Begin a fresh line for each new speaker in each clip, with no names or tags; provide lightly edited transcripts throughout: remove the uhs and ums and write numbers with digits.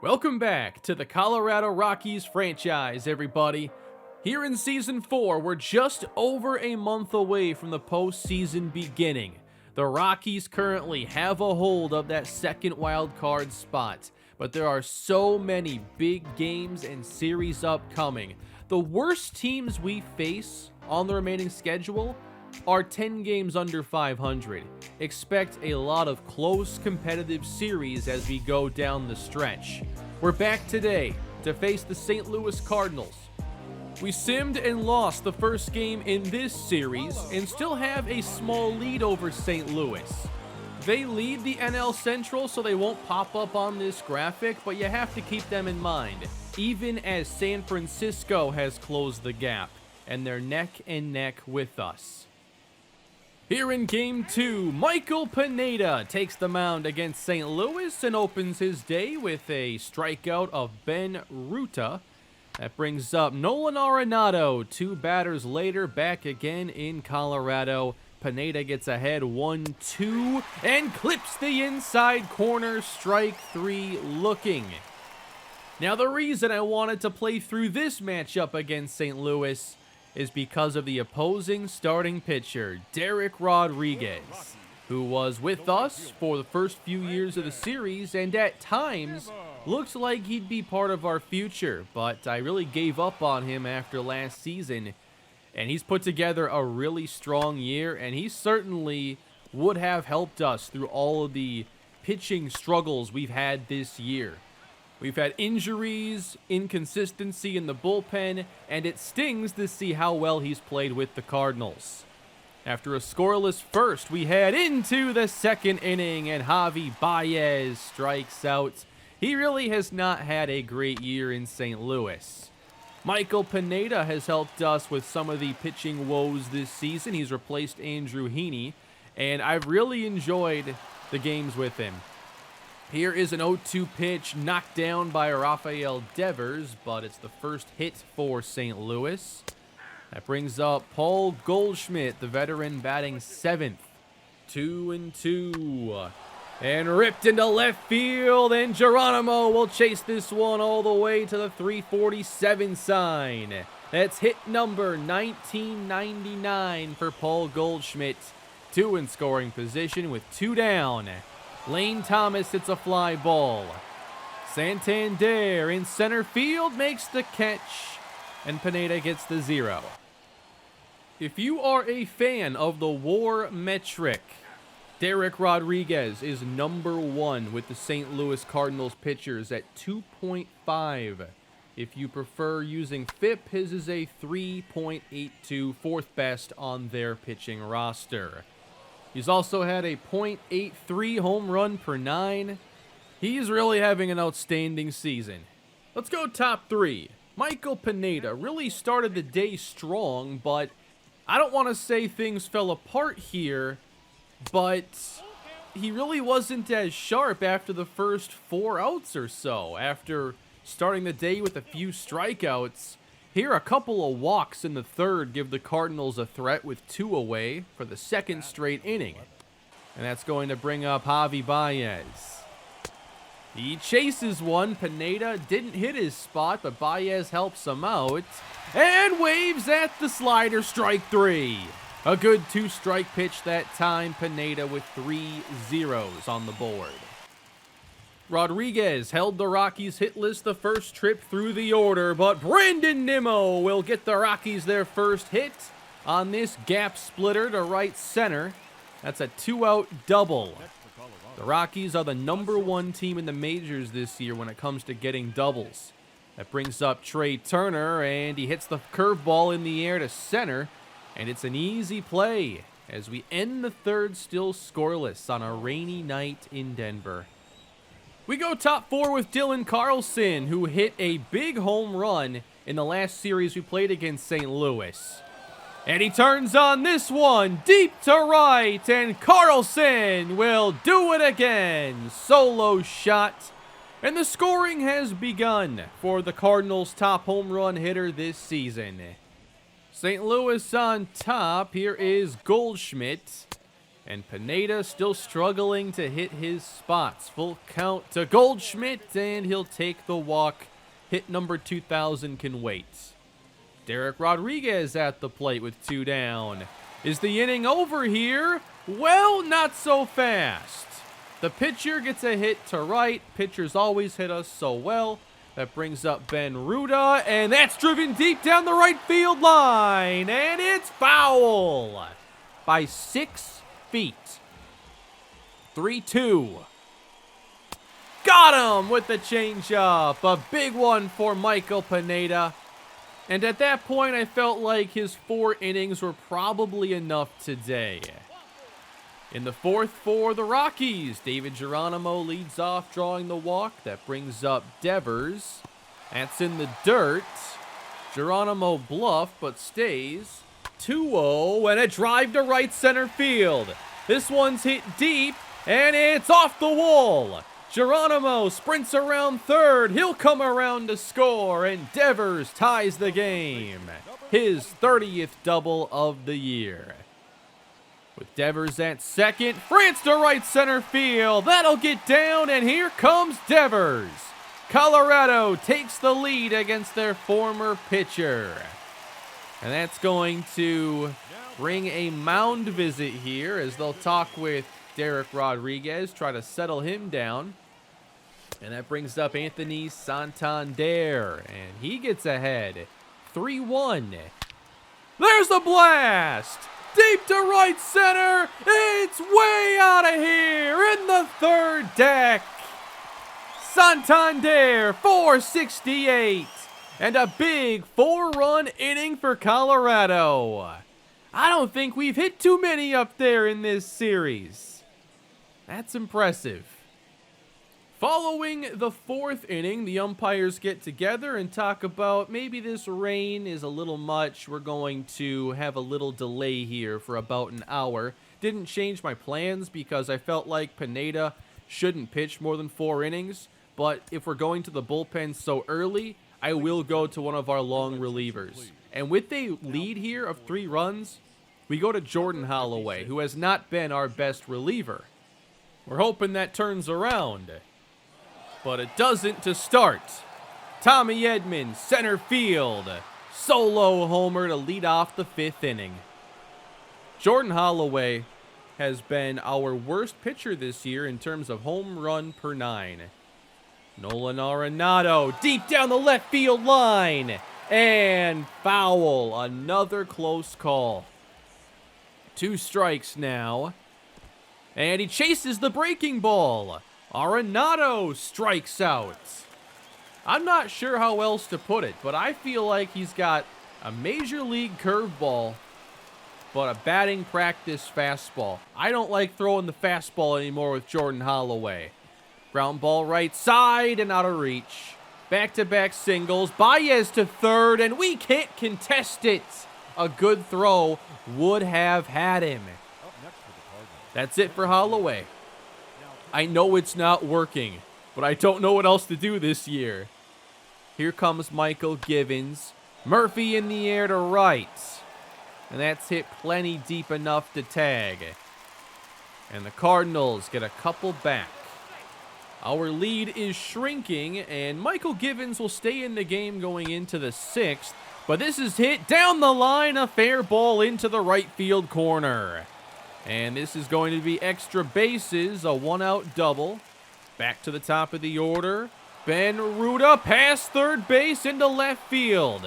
Welcome back to the Colorado Rockies franchise, everybody. Here in Season 4, we're just over a month away from the postseason beginning. The Rockies currently have a hold of that second wild card spot, but there are so many big games and series upcoming. The worst teams we face on the remaining schedule are 10 games under 500. Expect a lot of close competitive series as we go down the stretch. We're back today to face the St. Louis Cardinals. We simmed and lost the first game in this series and still have a small lead over St. Louis. They lead the NL Central, so they won't pop up on this graphic, but you have to keep them in mind, even as San Francisco has closed the gap, and they're neck and neck with us. Here in Game 2, Michael Pineda takes the mound against St. Louis and opens his day with a strikeout of Ben Ruta. That brings up Nolan Arenado. Two batters later, back again in Colorado. Pineda gets ahead 1-2 and clips the inside corner, strike three looking. Now the reason I wanted to play through this matchup against St. Louis is because of the opposing starting pitcher, Derrick Rodriguez, who was with us for the first few years of the series and at times looks like he'd be part of our future, but I really gave up on him after last season, and he's put together a really strong year, and he certainly would have helped us through all of the pitching struggles we've had this year. We've had injuries, inconsistency in the bullpen, and it stings to see how well he's played with the Cardinals. After a scoreless first, we head into the second inning, and Javi Baez strikes out. He really has not had a great year in St. Louis. Michael Pineda has helped us with some of the pitching woes this season. He's replaced Andrew Heaney, and I've really enjoyed the games with him. Here is an 0-2 pitch knocked down by Rafael Devers, but it's the first hit for St. Louis. That brings up Paul Goldschmidt, the veteran, batting seventh. 2-2. And ripped into left field, and Geronimo will chase this one all the way to the 347 sign. That's hit number 1999 for Paul Goldschmidt. Two in scoring position with two down. Lane Thomas hits a fly ball. Santander in center field makes the catch, and Pineda gets the 0. If you are a fan of the WAR metric, Derrick Rodriguez is number 1 with the St. Louis Cardinals pitchers at 2.5. If you prefer using FIP, his is a 3.82, fourth best on their pitching roster. He's also had a .83 home run per 9. He's really having an outstanding season. Let's go top 3. Michael Pineda really started the day strong, but I don't want to say things fell apart here, but he really wasn't as sharp after the first 4 outs or so. After starting the day with a few strikeouts, here a couple of walks in the third give the Cardinals a threat with 2 away for the second straight inning. And that's going to bring up Javi Baez. He chases one. Pineda didn't hit his spot, but Baez helps him out and waves at the slider, strike 3. A good 2-strike pitch that time. Pineda with 3 zeros on the board. Rodriguez held the Rockies hitless the first trip through the order, but Brandon Nimmo will get the Rockies their first hit on this gap splitter to right center. That's a 2-out double. The Rockies are the number 1 team in the majors this year when it comes to getting doubles. That brings up Trey Turner, and he hits the curveball in the air to center, and it's an easy play as we end the third still scoreless on a rainy night in Denver. We go top 4 with Dylan Carlson, who hit a big home run in the last series we played against St. Louis. And he turns on this one deep to right, and Carlson will do it again. Solo shot, and the scoring has begun for the Cardinals' top home run hitter this season. St. Louis on top. Here is Goldschmidt. And Pineda still struggling to hit his spots. Full count to Goldschmidt, and he'll take the walk. Hit number 2,000 can wait. Derrick Rodriguez at the plate with 2 down. Is the inning over here? Well, not so fast. The pitcher gets a hit to right. Pitchers always hit us so well. That brings up Ben Ruda, and that's driven deep down the right field line. And it's foul by 6 feet. 3-2. Got him with the changeup. A big one for Michael Pineda. And at that point, I felt like his 4 innings were probably enough today. In the 4th for the Rockies, David Geronimo leads off, drawing the walk. That brings up Devers. That's in the dirt. Geronimo bluff, but stays. 2-0, and a drive to right center field. This one's hit deep, and it's off the wall. Geronimo sprints around third. He'll come around to score, and Devers ties the game. His 30th double of the year. With Devers at second, France to right center field. That'll get down, and here comes Devers. Colorado takes the lead against their former pitcher. And that's going to bring a mound visit here as they'll talk with Derrick Rodriguez, try to settle him down. And that brings up Anthony Santander, and he gets ahead. 3-1. There's the blast! Deep to right center! It's way out of here in the 3rd deck! Santander, 468! And a big 4-run inning for Colorado. I don't think we've hit too many up there in this series. That's impressive. Following the 4th inning, the umpires get together and talk about maybe this rain is a little much. We're going to have a little delay here for about an hour. Didn't change my plans because I felt like Pineda shouldn't pitch more than 4 innings. But if we're going to the bullpen so early, I will go to one of our long relievers. And with a lead here of 3 runs, we go to Jordan Holloway, who has not been our best reliever. We're hoping that turns around. But it doesn't to start. Tommy Edmond, center field. Solo homer to lead off the 5th inning. Jordan Holloway has been our worst pitcher this year in terms of home run per 9. Nolan Arenado, deep down the left field line. And foul. Another close call. 2 strikes now. And he chases the breaking ball. Arenado strikes out. I'm not sure how else to put it, but I feel like he's got a major league curveball, but a batting practice fastball. I don't like throwing the fastball anymore with Jordan Holloway. Ground ball right side and out of reach. Back-to-back singles. Baez to third, and we can't contest it. A good throw would have had him. That's it for Holloway. I know it's not working, but I don't know what else to do this year. Here comes Michael Gibbons. Murphy in the air to right. And that's hit plenty deep enough to tag. And the Cardinals get a couple back. Our lead is shrinking, and Michael Gibbons will stay in the game going into the 6th. But this is hit down the line, a fair ball into the right field corner. And this is going to be extra bases, a 1-out double. Back to the top of the order. Ben Ruda past third base into left field.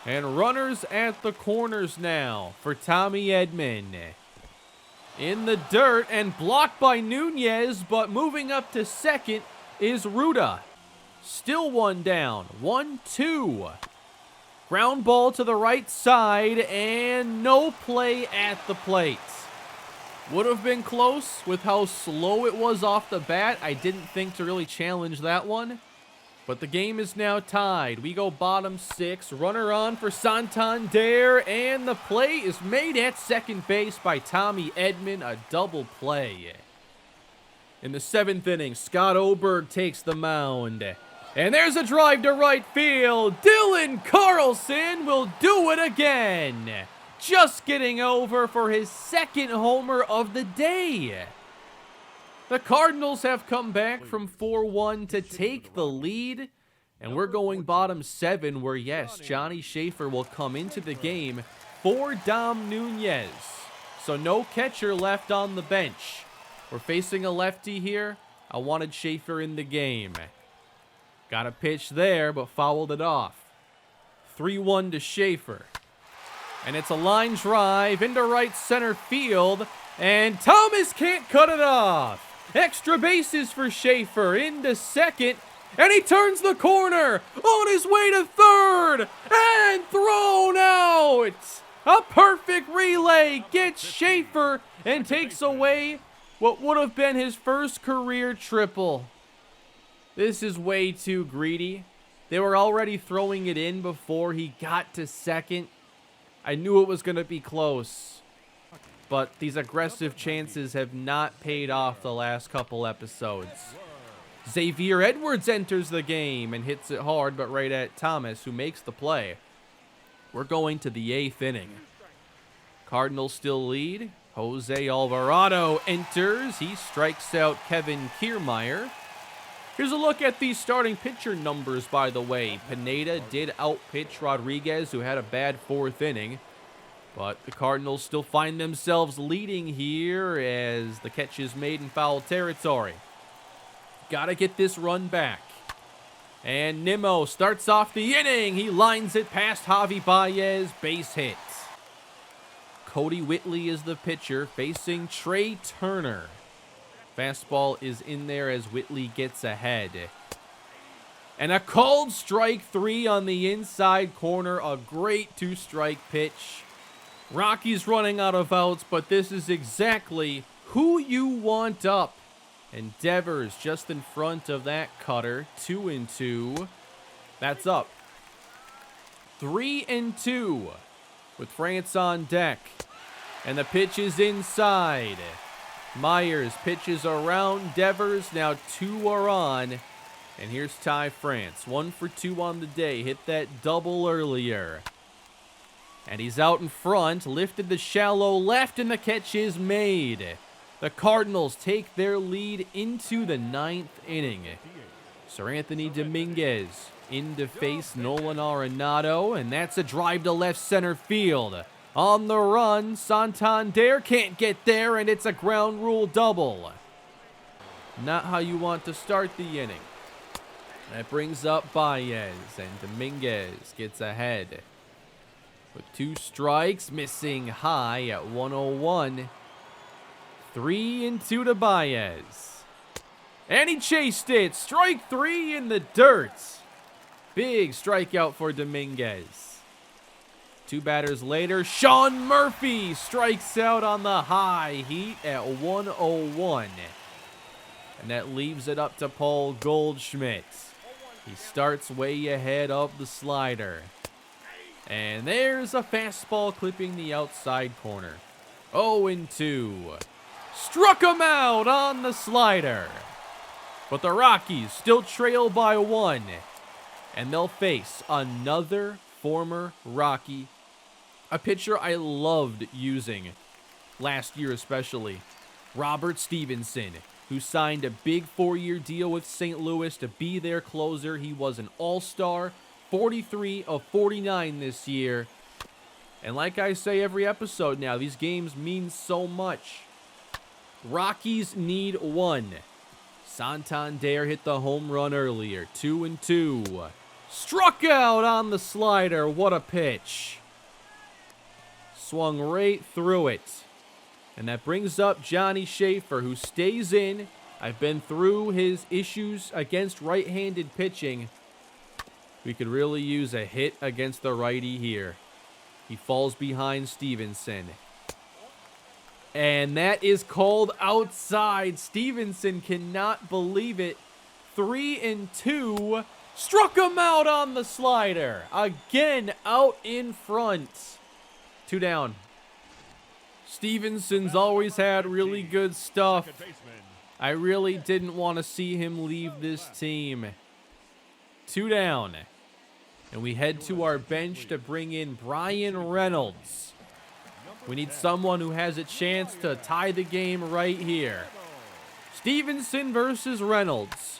And runners at the corners now for Tommy Edmond. In the dirt and blocked by Nunez, but moving up to second is Ruda. Still 1 down. 1-2. Ground ball to the right side and no play at the plate. Would have been close with how slow it was off the bat. I didn't think to really challenge that one. But the game is now tied. We go bottom 6. Runner on for Santander. And the play is made at second base by Tommy Edmond. A double play. In the 7th inning, Scott Oberg takes the mound. And there's a drive to right field. Dylan Carlson will do it again. just getting over for his second homer of the day. The Cardinals have come back from 4-1 to take the lead, and we're going bottom 7 where, yes, Johnny Schaefer will come into the game for Dom Nunez. So no catcher left on the bench. We're facing a lefty here. I wanted Schaefer in the game. Got a pitch there, but fouled it off. 3-1 to Schaefer. And it's a line drive into right center field, and Thomas can't cut it off. Extra bases for Schaefer into second, and he turns the corner on his way to third, and thrown out. A perfect relay gets Schaefer and takes away what would have been his first career triple. This is way too greedy. They were already throwing it in before he got to second. I knew it was going to be close, but these aggressive chances have not paid off the last couple episodes. Xavier Edwards enters the game and hits it hard, but right at Thomas, who makes the play. We're going to the 8th inning. Cardinals still lead. Jose Alvarado enters. He strikes out Kevin Kiermaier. Here's a look at these starting pitcher numbers, by the way. Pineda did outpitch Rodriguez, who had a bad 4th inning. But the Cardinals still find themselves leading here as the catch is made in foul territory. Gotta get this run back. And Nimmo starts off the inning. He lines it past Javi Baez. Base hit. Cody Whitley is the pitcher facing Trey Turner. Fastball is in there as Whitley gets ahead. And a called strike 3 on the inside corner. A great 2-strike pitch. Rockies running out of outs, but this is exactly who you want up. And Devers just in front of that cutter. 2-2. That's up. 3-2 with France on deck. And the pitch is inside. Myers pitches around Devers. Now 2 are on. And here's Ty France. 1 for 2 on the day. Hit that double earlier. And he's out in front. Lifted the shallow left, and the catch is made. The Cardinals take their lead into the 9th inning. Sir Anthony Dominguez in to face Nolan Arenado, and that's a drive to left center field. On the run, Santander can't get there, and it's a ground rule double. Not how you want to start the inning. That brings up Baez, and Dominguez gets ahead. With 2 strikes, missing high at 101. 3-2 to Baez. And he chased it. Strike 3 in the dirt. Big strikeout for Dominguez. 2 batters later, Sean Murphy strikes out on the high heat at 101. And that leaves it up to Paul Goldschmidt. He starts way ahead of the slider. And there's a fastball clipping the outside corner. 0-2. Struck him out on the slider. But the Rockies still trail by 1. And they'll face another former Rocky. A pitcher I loved using last year especially. Robert Stevenson, who signed a big 4-year deal with St. Louis to be their closer. He was an all-star. 43 of 49 this year. And like I say every episode now, these games mean so much. Rockies need 1. Santander hit the home run earlier. 2-2. Struck out on the slider. What a pitch. Swung right through it. And that brings up Johnny Schaefer, who stays in. I've been through his issues against right-handed pitching. We could really use a hit against the righty here. He falls behind Stevenson. And that is called outside. Stevenson cannot believe it. 3-2. Struck him out on the slider. Again, out in front. 2 down. Stevenson's always had really good stuff. I really didn't want to see him leave this team. 2 down. And we head to our bench to bring in Brian Reynolds. We need someone who has a chance to tie the game right here. Stevenson versus Reynolds.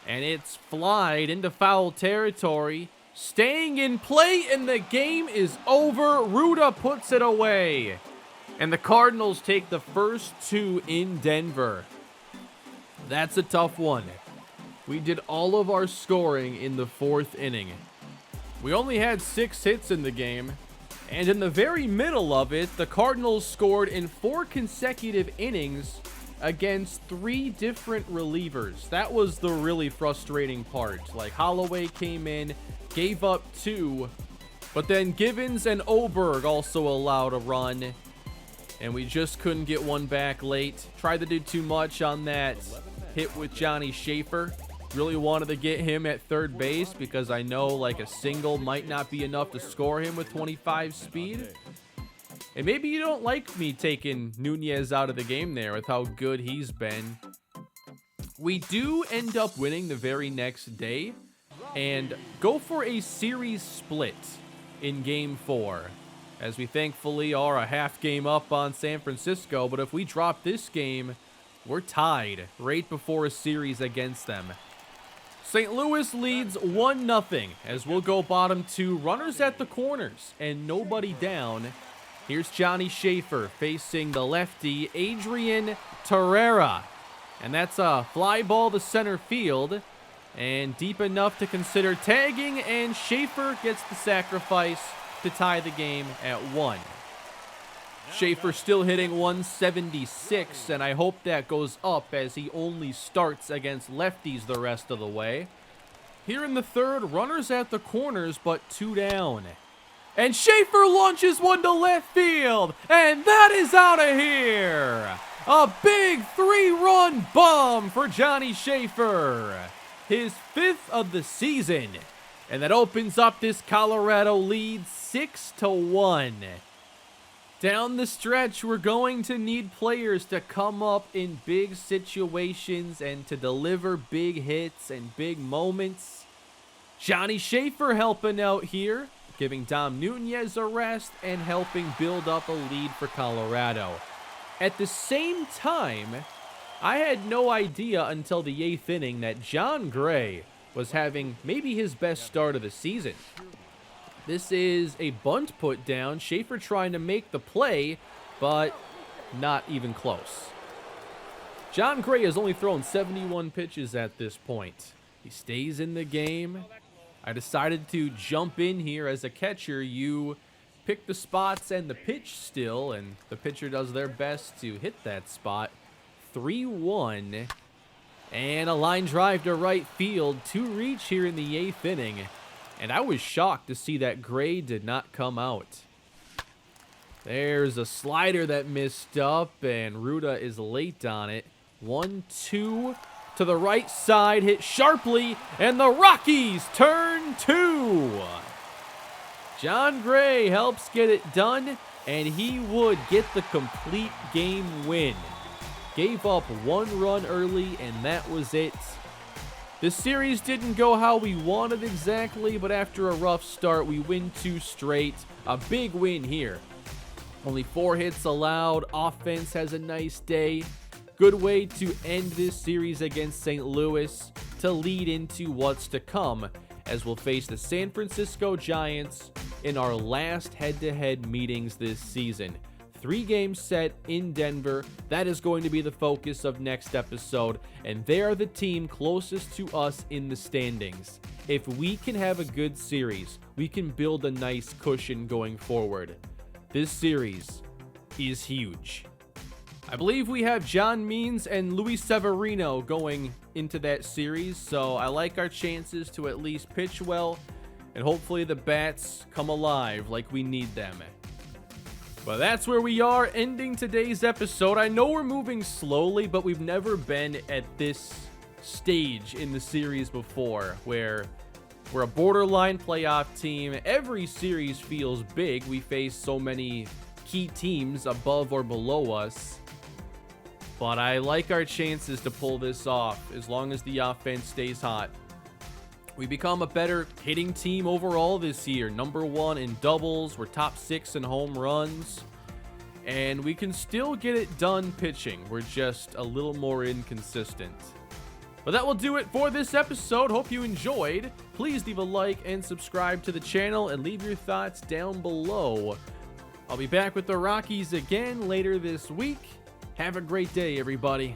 And it's flied into foul territory. Staying in play, and the game is over. Ruda puts it away. And the Cardinals take the first two in Denver. That's a tough one. We did all of our scoring in the fourth inning. We only had 6 hits in the game. And in the very middle of it, the Cardinals scored in 4 consecutive innings against 3 different relievers. That was the really frustrating part. Like, Holloway came in, gave up 2, but then Gibbons and Oberg also allowed a run, and we just couldn't get one back late. Tried to do too much on that hit with Johnny Schaefer. Really wanted to get him at third base because I know like a single might not be enough to score him with 25 speed. And maybe you don't like me taking Nunez out of the game there with how good he's been. We do end up winning the very next day and go for a series split in Game 4, as we thankfully are a half game up on San Francisco. But if we drop this game, we're tied right before a series against them. St. Louis leads 1-0 as we'll go bottom 2, runners at the corners and nobody down. Here's Johnny Schaefer facing the lefty Adrian Torreira. And that's a fly ball to center field. And deep enough to consider tagging, and Schaefer gets the sacrifice to tie the game at 1. Schaefer still hitting 176, and I hope that goes up as he only starts against lefties the rest of the way. Here in the third, runners at the corners, but 2 down. And Schaefer launches one to left field, and that is out of here. A big 3-run bomb for Johnny Schaefer. His 5th of the season. And that opens up this Colorado lead 6-1. Down the stretch, we're going to need players to come up in big situations and to deliver big hits and big moments. Johnny Schaefer helping out here, giving Dom Nunez a rest and helping build up a lead for Colorado. At the same time, I had no idea until the 8th inning that John Gray was having maybe his best start of the season. This is a bunt put down. Schaefer trying to make the play, but not even close. John Gray has only thrown 71 pitches at this point. He stays in the game. I decided to jump in here as a catcher. You pick the spots and the pitch still, and the pitcher does their best to hit that spot. 3-1, and a line drive to right field to reach here in the 8th inning. And I was shocked to see that Gray did not come out. There's a slider that missed up, and Ruda is late on it. 1-2 to the right side, hit sharply, and the Rockies turn 2. John Gray helps get it done, and he would get the complete game win. Gave up 1 run early, and that was it. This series didn't go how we wanted exactly, but after a rough start, we win 2 straight. A big win here. Only 4 hits allowed. Offense has a nice day. Good way to end this series against St. Louis to lead into what's to come, as we'll face the San Francisco Giants in our last head-to-head meetings this season. 3 games set in Denver. That is going to be the focus of next episode, and they are the team closest to us in the standings. If we can have a good series, we can build a nice cushion going forward. This series is huge. I believe we have John Means and Luis Severino going into that series, so I like our chances to at least pitch well, and hopefully the bats come alive like we need them. But that's where we are ending today's episode. I know we're moving slowly, but we've never been at this stage in the series before, where we're a borderline playoff team. Every series feels big. We face so many key teams above or below us. But I like our chances to pull this off as long as the offense stays hot. We become a better hitting team overall this year. Number 1 in doubles. We're top 6 in home runs. and we can still get it done pitching. We're just a little more inconsistent. But that will do it for this episode. Hope you enjoyed. Please leave a like and subscribe to the channel and leave your thoughts down below. I'll be back with the Rockies again later this week. Have a great day, everybody.